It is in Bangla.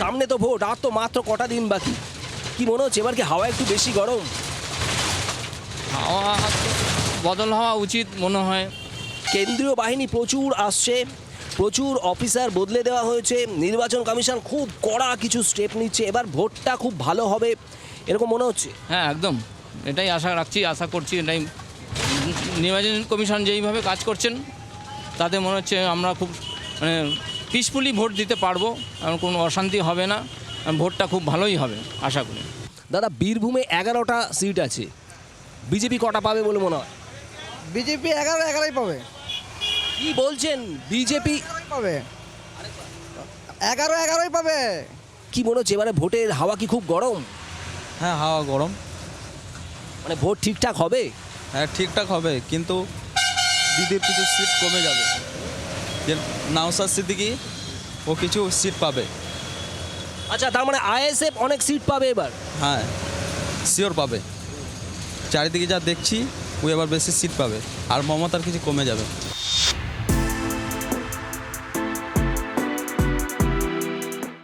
সামনে তো ভোট, আর তো মাত্র কটা দিন বাকি। কি মনে হচ্ছে এবার কি হাওয়া একটু বেশি গরম? হাওয়া বদল হওয়া উচিত মনে হয়। কেন্দ্রীয় বাহিনী প্রচুর আসছে, প্রচুর অফিসার বদলে দেওয়া হয়েছে, নির্বাচন কমিশন খুব কড়া কিছু স্টেপ নিচ্ছে, এবার ভোটটা খুব ভালো হবে এরকম মনে হচ্ছে। হ্যাঁ একদম, এটাই আশা রাখছি, আশা করছি। এটাই নির্বাচন কমিশন যেইভাবে কাজ করছেন তাতে মনে হচ্ছে আমরা খুব মানে পিসফুলি ভোট দিতে পারবো, এমন কোনো অশান্তি হবে না, ভোটটা খুব ভালোই হবে আশা করি। দাদা, বীরভূমে 11টা সিট আছে, বিজেপি কটা পাবে বলে মনে হয়? বিজেপি 11-11ই পাবে। কি বলছেন? বিজেপি পাবে 11-11ই পাবে। কি মনে হচ্ছে এবারে ভোটের হাওয়া কি খুব গরম? হ্যাঁ, হাওয়া গরম। মানে ভোট ঠিকঠাক হবে? হ্যাঁ, ঠিকঠাক হবে, কিন্তু দিদির কিছু সিট কমে যাবে। যে নওশাদ সিদ্দিকী ও কিছু সিট পাবে। আচ্ছা, তার মানে আইএসএফ অনেক সিট পাবে এবার? হ্যাঁ, শিওর পাবে। চারিদিকে যা দেখছি ও এবার বেশি সিট পাবে, আর মমতার কিছু কমে যাবে।